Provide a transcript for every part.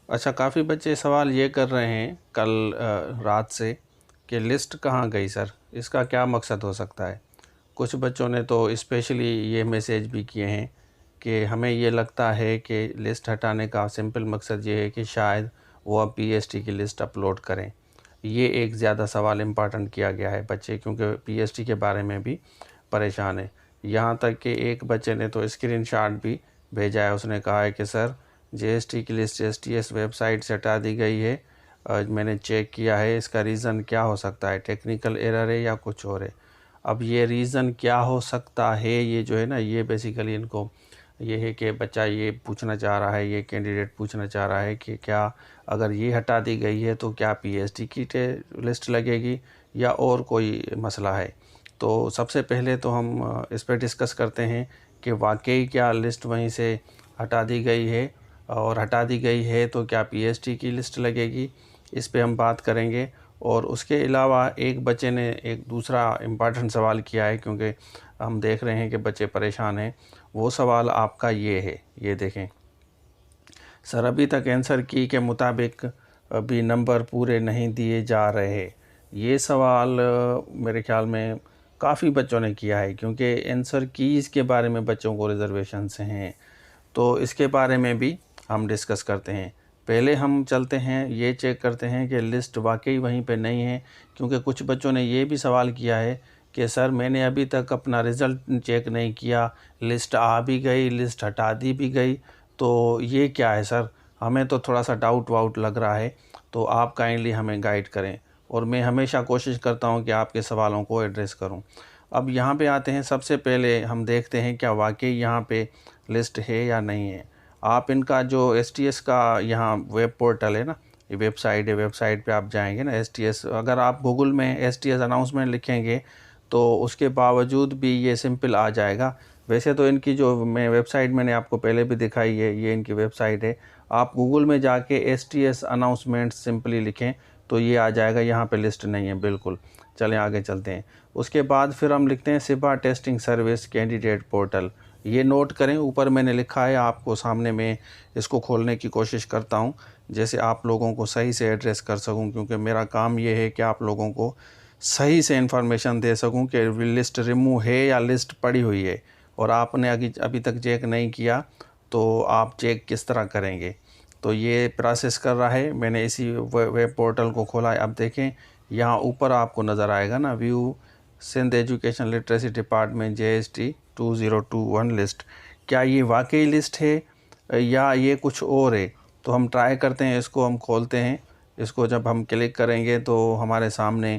अच्छा, काफ़ी बच्चे सवाल ये कर रहे हैं कल रात से कि लिस्ट कहाँ गई सर? इसका क्या मकसद हो सकता है? कुछ बच्चों ने तो स्पेशली ये मैसेज भी किए हैं कि हमें ये लगता है कि लिस्ट हटाने का सिंपल मकसद ये है कि शायद वो अब पीएसटी की लिस्ट अपलोड करें। ये एक ज़्यादा सवाल इम्पोर्टेंट किया गया है बच्चे, क्योंकि पीएसटी के बारे में भी परेशान है। यहाँ तक कि एक बच्चे ने तो स्क्रीनशॉट भी भेजा है। उसने कहा है कि सर, जीएसटी की लिस्ट एसटीएस वेबसाइट से हटा दी गई है। मैंने चेक किया है, इसका रीज़न क्या हो सकता है? टेक्निकल एरर है या कुछ और है? अब ये रीज़न क्या हो सकता है, ये जो है ना, ये बेसिकली इनको ये है कि बच्चा ये पूछना चाह रहा है, ये कैंडिडेट पूछना चाह रहा है कि क्या अगर ये हटा दी गई है तो क्या पीएसटी की लिस्ट लगेगी या और कोई मसला है? तो सबसे पहले तो हम इस पर डिस्कस करते हैं कि वाकई क्या लिस्ट वहीं से हटा दी गई है, और हटा दी गई है तो क्या पीएसटी की लिस्ट लगेगी, इस पे हम बात करेंगे। और उसके अलावा एक बच्चे ने एक दूसरा इम्पॉर्टेंट सवाल किया है, क्योंकि हम देख रहे हैं कि बच्चे परेशान हैं। वो सवाल आपका ये है, ये देखें सर, अभी तक आंसर की के मुताबिक अभी नंबर पूरे नहीं दिए जा रहे। ये सवाल मेरे ख़्याल में काफ़ी बच्चों ने किया है, क्योंकि आंसर कीज़ के बारे में बच्चों को रिजर्वेशंस हैं। तो इसके बारे में भी हम डिस्कस करते हैं। पहले हम चलते हैं, ये चेक करते हैं कि लिस्ट वाकई वहीं पे नहीं है, क्योंकि कुछ बच्चों ने ये भी सवाल किया है कि सर, मैंने अभी तक अपना रिज़ल्ट चेक नहीं किया, लिस्ट आ भी गई, लिस्ट हटा दी भी गई, तो ये क्या है सर? हमें तो थोड़ा सा डाउट वाउट लग रहा है, तो आप काइंडली हमें गाइड करें। और मैं हमेशा कोशिश करता हूँ कि आपके सवालों को एड्रेस करूँ। अब यहाँ पे आते हैं, सबसे पहले हम देखते हैं क्या वाकई यहाँ पे लिस्ट है या नहीं है। आप इनका जो एसटीएस का यहाँ वेब पोर्टल है ना, ये वेबसाइट है, वेबसाइट पे आप जाएंगे ना, एसटीएस, अगर आप गूगल में एसटीएस अनाउंसमेंट लिखेंगे तो उसके बावजूद भी ये सिंपल आ जाएगा। वैसे तो इनकी जो मैं वेबसाइट मैंने आपको पहले भी दिखाई है, ये इनकी वेबसाइट है। आप गूगल में जाके एसटीएस अनाउंसमेंट सिंपली लिखें तो ये आ जाएगा। यहाँ पे लिस्ट नहीं है बिल्कुल। चलें आगे चलते हैं। उसके बाद फिर हम लिखते हैं सिपा टेस्टिंग सर्विस कैंडिडेट पोर्टल। ये नोट करें, ऊपर मैंने लिखा है, आपको सामने में इसको खोलने की कोशिश करता हूँ जैसे आप लोगों को सही से एड्रेस कर सकूँ, क्योंकि मेरा काम ये है कि आप लोगों को सही से इन्फॉर्मेशन दे सकूं कि लिस्ट रिमूव है या लिस्ट पड़ी हुई है। और आपने अभी तक चेक नहीं किया तो आप चेक किस तरह करेंगे? तो ये प्रोसेस कर रहा है, मैंने इसी वेब पोर्टल को खोला है। अब देखें, यहाँ ऊपर आपको नज़र आएगा ना, view Sindh education literacy department JST 2021 list. क्या ये वाकई लिस्ट है या ये कुछ और है? तो हम ट्राई करते हैं, इसको हम खोलते हैं। इसको जब हम क्लिक करेंगे तो हमारे सामने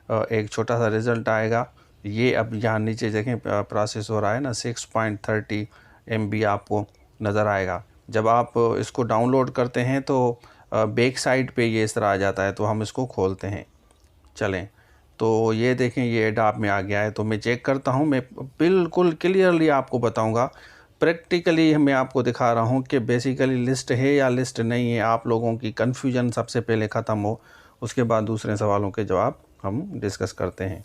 एक छोटा सा रिज़ल्ट आएगा। ये अब यहाँ नीचे देखें प्रोसेस हो रहा है ना, 6.30 MB आपको नज़र आएगा। जब आप इसको डाउनलोड करते हैं तो बैक साइड पे ये इस तरह आ जाता है। तो हम इसको खोलते हैं, चलें। तो ये देखें, ये एडॉब में आ गया है। तो मैं चेक करता हूँ, मैं बिल्कुल क्लियरली आपको बताऊँगा, प्रैक्टिकली मैं आपको दिखा रहा हूँ कि बेसिकली लिस्ट है या लिस्ट नहीं है। आप लोगों की कन्फ्यूजन सबसे पहले ख़त्म हो, उसके बाद दूसरे सवालों के जवाब हम डिस्कस करते हैं।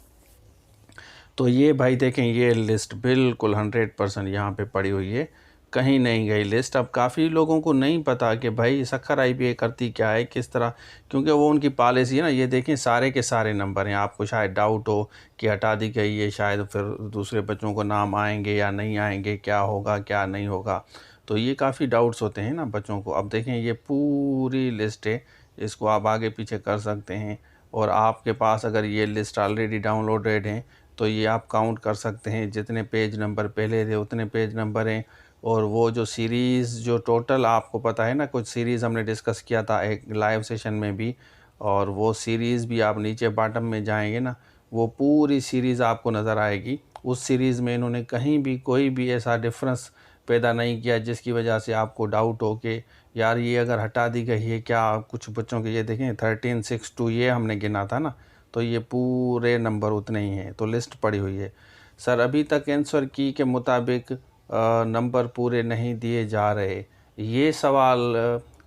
तो ये भाई देखें, ये लिस्ट बिल्कुल 100% यहाँ पे पड़ी हुई है, कहीं नहीं गई लिस्ट। अब काफ़ी लोगों को नहीं पता कि भाई सखर IPA करती क्या है, किस तरह, क्योंकि वो उनकी पॉलिसी है ना। ये देखें, सारे के सारे नंबर हैं। आपको शायद डाउट हो कि हटा दी गई है, शायद फिर दूसरे बच्चों को नाम आएंगे या नहीं आएंगे, क्या होगा क्या नहीं होगा। तो ये काफ़ी डाउट्स होते हैं ना बच्चों को। अब देखें, ये पूरी लिस्ट है, इसको आप आगे पीछे कर सकते हैं। और आपके पास अगर ये लिस्ट ऑलरेडी डाउनलोडेड है तो ये आप काउंट कर सकते हैं, जितने पेज नंबर पहले थे उतने पेज नंबर हैं। और वो जो सीरीज़, जो टोटल आपको पता है ना, कुछ सीरीज़ हमने डिस्कस किया था एक लाइव सेशन में भी, और वो सीरीज़ भी आप नीचे बॉटम में जाएंगे ना, वो पूरी सीरीज़ आपको नज़र आएगी। उस सीरीज़ में इन्होंने कहीं भी कोई भी ऐसा डिफरेंस पैदा नहीं किया जिसकी वजह से आपको डाउट हो कि यार ये अगर हटा दी गई है क्या। कुछ बच्चों के ये देखें 1362 ये हमने गिना था ना, तो ये पूरे नंबर उतने ही हैं। तो लिस्ट पड़ी हुई है। सर, अभी तक आंसर की के मुताबिक नंबर पूरे नहीं दिए जा रहे। ये सवाल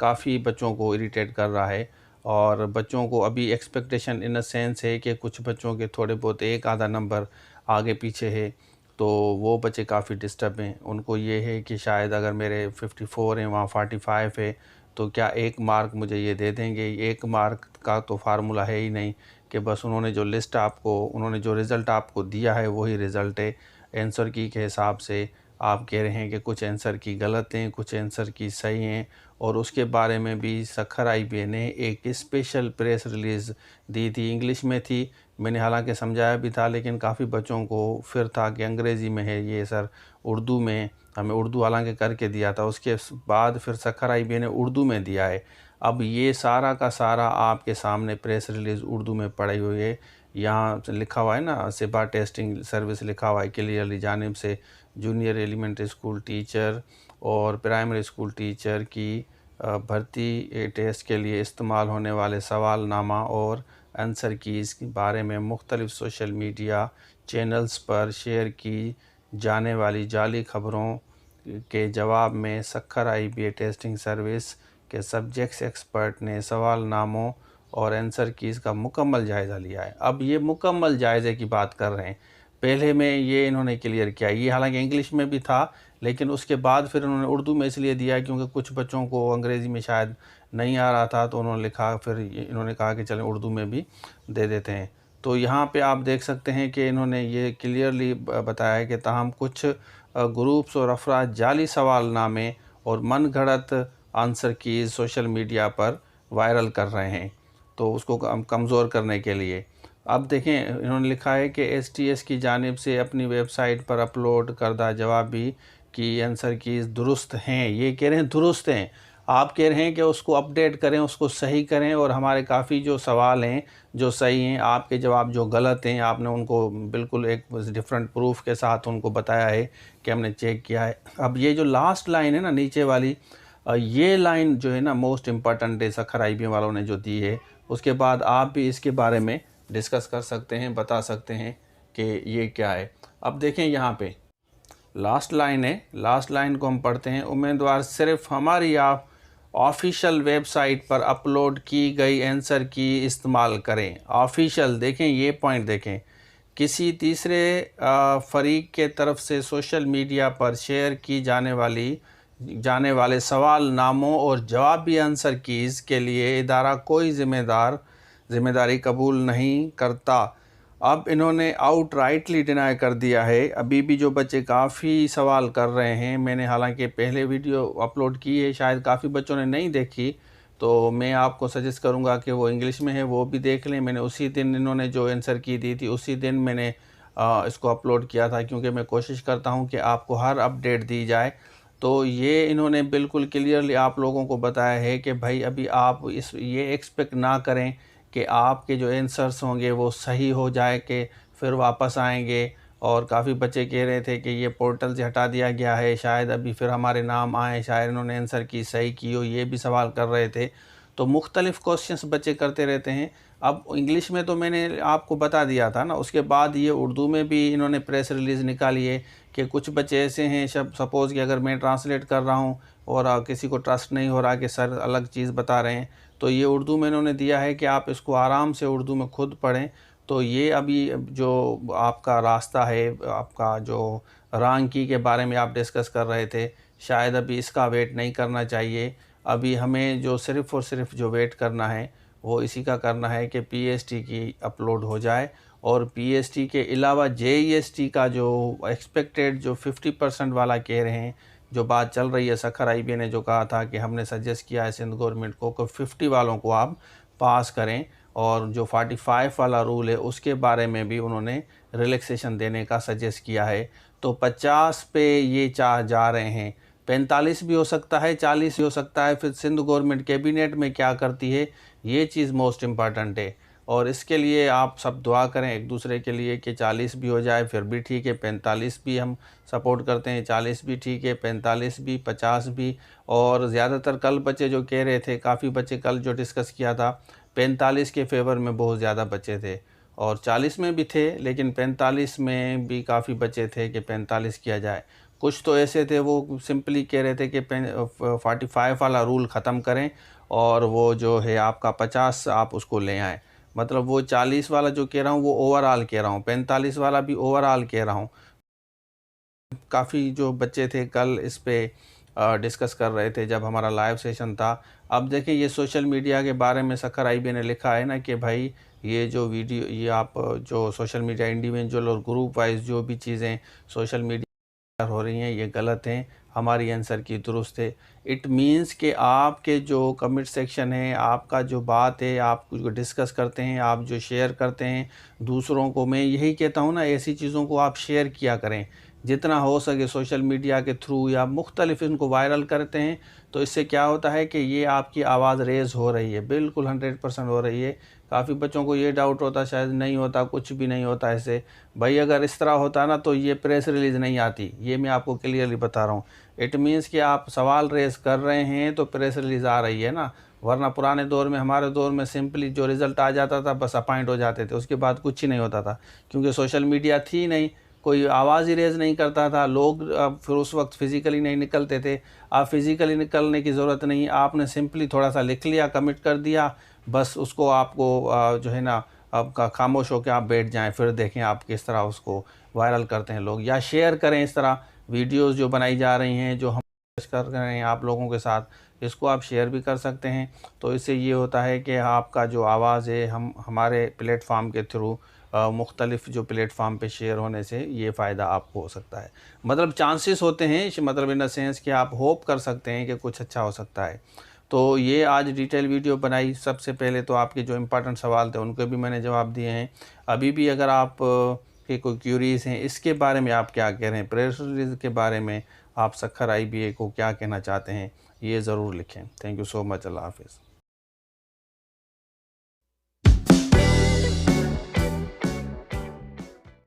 काफ़ी बच्चों को इरिटेट कर रहा है, और बच्चों को अभी एक्सपेक्टेशन इन अ सेंस है कि कुछ बच्चों के थोड़े बहुत एक आधा नंबर आगे पीछे है। तो वो बच्चे काफ़ी डिस्टर्ब हैं। उनको ये है कि शायद अगर मेरे 54 हैं, वहाँ 45 है, तो क्या 1 मार्क मुझे ये दे देंगे? 1 मार्क का तो फार्मूला है ही नहीं कि बस उन्होंने जो रिज़ल्ट आपको दिया है वही रिज़ल्ट है। आंसर की के हिसाब से आप कह रहे हैं कि कुछ आंसर की गलत हैं, कुछ आंसर की सही हैं, और उसके बारे में भी सखर आईबीए ने एक स्पेशल प्रेस रिलीज़ दी थी। इंग्लिश में थी, मैंने हालांकि समझाया भी था, लेकिन काफ़ी बच्चों को फिर था कि अंग्रेज़ी में है ये सर, उर्दू में हमें उर्दू हालांकि करके दिया था। उसके बाद फिर सखर आईबीए ने उर्दू में दिया है। अब ये सारा का सारा आपके सामने प्रेस रिलीज़ उर्दू में पड़ी हुई है। यहाँ लिखा हुआ है ना, सिपा टेस्टिंग सर्विस लिखा हुआ है क्लियरली जानिब से जूनियर एलिमेंट्री स्कूल टीचर और प्राइमरी स्कूल टीचर की भर्ती टेस्ट के लिए इस्तेमाल होने वाले सवालनामा और आंसर कीज़ के बारे में मुख्तलिफ़ सोशल मीडिया चैनल्स पर शेयर की जाने वाली जाली खबरों के जवाब में सखर आईबीए टेस्टिंग सर्विस के सब्जेक्ट्स एक्सपर्ट ने सवालनामों और आंसर कीज़ का मुकम्मल जायज़ा लिया है। अब ये मुकम्मल जायज़े की बात कर रहे हैं, पहले में ये इन्होंने क्लियर किया। ये हालांकि इंग्लिश में भी था, लेकिन उसके बाद फिर उन्होंने उर्दू में इसलिए दिया क्योंकि कुछ बच्चों को अंग्रेज़ी में शायद नहीं आ रहा था, तो उन्होंने लिखा, फिर इन्होंने कहा कि चलें उर्दू में भी दे देते हैं। तो यहाँ पे आप देख सकते हैं कि इन्होंने ये क्लियरली बताया है कि ताहम कुछ ग्रुप्स और अफराद जाली सवालनामे और मनगढ़ंत आंसर कीज़ सोशल मीडिया पर वायरल कर रहे हैं, तो उसको कमज़ोर करने के लिए। अब देखें, इन्होंने लिखा है कि एसटीएस की जानिब से अपनी वेबसाइट पर अपलोड करदा जवाबी की आंसर कीज़ दुरुस्त हैं। ये कह रहे हैं दुरुस्त हैं, आप कह रहे हैं कि उसको अपडेट करें, उसको सही करें, और हमारे काफ़ी जो सवाल हैं जो सही हैं, आपके जवाब जो गलत हैं आपने उनको बिल्कुल एक डिफरेंट प्रूफ के साथ उनको बताया है कि हमने चेक किया है। अब ये जो लास्ट लाइन है ना नीचे वाली, ये लाइन जो है ना मोस्ट इम्पॉर्टेंट है, सखर आईबीए वालों ने जो दी है। उसके बाद आप भी इसके बारे में डिस्कस कर सकते हैं, बता सकते हैं कि ये क्या है। अब देखें यहाँ पे लास्ट लाइन है, लास्ट लाइन को हम पढ़ते हैं। उम्मीदवार सिर्फ हमारी आप ऑफिशियल वेबसाइट पर अपलोड की गई आंसर की इस्तेमाल करें। ऑफिशियल, देखें ये पॉइंट देखें, किसी तीसरे फरीक के तरफ से सोशल मीडिया पर शेयर की जाने वाले सवाल नामों और जवाबी आंसर कीज़ के लिए इदारा कोई ज़िम्मेदारी कबूल नहीं करता। अब इन्होंने आउटराइटली डिनाई कर दिया है। अभी भी जो बच्चे काफ़ी सवाल कर रहे हैं, मैंने हालांकि पहले वीडियो अपलोड की है, शायद काफ़ी बच्चों ने नहीं देखी, तो मैं आपको सजेस्ट करूंगा कि वो इंग्लिश में है वो भी देख लें। मैंने उसी दिन इन्होंने जो आंसर की दी थी उसी दिन मैंने इसको अपलोड किया था, क्योंकि मैं कोशिश करता हूं कि आपको हर अपडेट दी जाए। तो ये इन्होंने बिल्कुल क्लियरली आप लोगों को बताया है कि भाई अभी आप ये एक्सपेक्ट ना करें कि आपके जो आंसर्स होंगे वो सही हो जाए कि फिर वापस आएंगे। और काफ़ी बच्चे कह रहे थे कि ये पोर्टल से हटा दिया गया है, शायद अभी फिर हमारे नाम आए, शायद इन्होंने आंसर की सही की हो, ये भी सवाल कर रहे थे। तो मुख्तलिफ़ क्वेश्चंस बच्चे करते रहते हैं। अब इंग्लिश में तो मैंने आपको बता दिया था ना, उसके बाद ये उर्दू में भी इन्होंने प्रेस रिलीज़ निकाली है कि कुछ बच्चे ऐसे हैं, सपोज़ कि अगर मैं ट्रांसलेट कर रहा हूँ और किसी को ट्रस्ट नहीं हो रहा कि सर अलग चीज़ बता रहे हैं, तो ये उर्दू में इन्होंने दिया है कि आप इसको आराम से उर्दू में खुद पढ़ें। तो ये अभी जो आपका रास्ता है, आपका जो रांकी के बारे में आप डिस्कस कर रहे थे, शायद अभी इसका वेट नहीं करना चाहिए। अभी हमें जो सिर्फ़ और सिर्फ जो वेट करना है वो इसी का करना है कि पीएसटी की अपलोड हो जाए, और पीएसटी के अलावा जेईएसटी का जो एक्सपेक्टेड जो 50% वाला कह रहे हैं, जो बात चल रही है, सखर आईबीए ने जो कहा था कि हमने सजेस्ट किया है सिंध गवर्नमेंट को कि 50 वालों को आप पास करें, और जो 45 वाला रूल है उसके बारे में भी उन्होंने रिलैक्सेशन देने का सजेस्ट किया है। तो 50 पे ये जा रहे हैं, 45 भी हो सकता है, 40 भी हो सकता है। फिर सिंध गवर्नमेंट कैबिनेट में क्या करती है, ये चीज़ मोस्ट इम्पॉर्टेंट है। और इसके लिए आप सब दुआ करें एक दूसरे के लिए कि 40 भी हो जाए फिर भी ठीक है, 45 भी हम सपोर्ट करते हैं, 40 भी ठीक है, 45 भी, 50 भी। और ज़्यादातर कल बच्चे जो कह रहे थे, काफ़ी बच्चे कल जो डिस्कस किया था, 45 के फेवर में बहुत ज़्यादा बच्चे थे, और 40 में भी थे, लेकिन 45 में भी काफ़ी बच्चे थे कि 45 किया जाए। कुछ तो ऐसे थे वो सिंपली कह रहे थे कि 45 वाला रूल ख़त्म करें, और वो जो है आपका 50 आप उसको ले आएँ। मतलब वो 40 वाला जो कह रहा हूँ वो ओवरऑल कह रहा हूँ, 45 वाला भी ओवरऑल कह रहा हूँ। काफ़ी जो बच्चे थे कल इस पे डिस्कस कर रहे थे जब हमारा लाइव सेशन था। अब देखें ये सोशल मीडिया के बारे में सखर आईबी ने लिखा है ना कि भाई ये जो वीडियो, ये आप जो सोशल मीडिया इंडिविजुअल और ग्रुप वाइज जो भी चीज़ें सोशल मीडिया हो रही हैं ये गलत हैं, हमारी आंसर की दुरुस्त है। इट मीन्स कि आपके जो कमेंट सेक्शन है, आपका जो बात है, आप कुछ डिस्कस करते हैं, आप जो शेयर करते हैं दूसरों को, मैं यही कहता हूँ ना, ऐसी चीज़ों को आप शेयर किया करें जितना हो सके सोशल मीडिया के थ्रू, या मुख्तलिफ इनको वायरल करते हैं तो इससे क्या होता है कि ये आपकी आवाज़ रेज़ हो रही है, बिल्कुल 100% हो रही है। काफ़ी बच्चों को ये डाउट होता, शायद नहीं होता, कुछ भी नहीं होता ऐसे। भाई अगर इस तरह होता ना तो ये प्रेस रिलीज़ नहीं आती, ये मैं आपको क्लियरली बता रहा हूँ। इट मीन्स कि आप सवाल रेज़ कर रहे हैं तो प्रेस रिलीज़ आ रही है ना, वरना पुराने दौर में, हमारे दौर में सिंपली जो रिज़ल्ट आ जाता था बस अपॉइंट हो जाते थे, उसके बाद कुछ ही नहीं होता था, क्योंकि सोशल मीडिया थी नहीं, कोई आवाज़ ही रेज़ नहीं करता था, लोग फिर उस वक्त फ़िज़िकली नहीं निकलते थे। आप फ़िज़िकली निकलने की ज़रूरत नहीं, आपने सिंपली थोड़ा सा लिख लिया, कमिट कर दिया, बस उसको आपको जो है ना, आपका खामोश होकर आप बैठ जाएं, फिर देखें आप किस तरह उसको वायरल करते हैं लोग, या शेयर करें। इस तरह वीडियोस जो बनाई जा रही हैं, जो हम कर रहे हैं आप लोगों के साथ, इसको आप शेयर भी कर सकते हैं। तो इससे ये होता है कि आपका जो आवाज़ है हम हमारे प्लेटफार्म के थ्रू मुख्तलिफ़ जो प्लेटफार्म पे शेयर होने से ये फ़ायदा आपको हो सकता है। मतलब चांसेस होते हैं, मतलब इन द सेंस कि आप होप कर सकते हैं कि कुछ अच्छा हो सकता है। तो ये आज डिटेल वीडियो बनाई। सबसे पहले तो आपके जो इम्पोर्टेंट सवाल थे उनके भी मैंने जवाब दिए हैं। अभी भी अगर आप के कोई क्यूरीज़ हैं इसके बारे में, आप क्या कह रहे हैं, प्रेस रिलीज़ के बारे में आप सखर आईबीए को क्या कहना चाहते हैं, ये ज़रूर लिखें। Thank you so much. अल्लाह हाफ़िज़।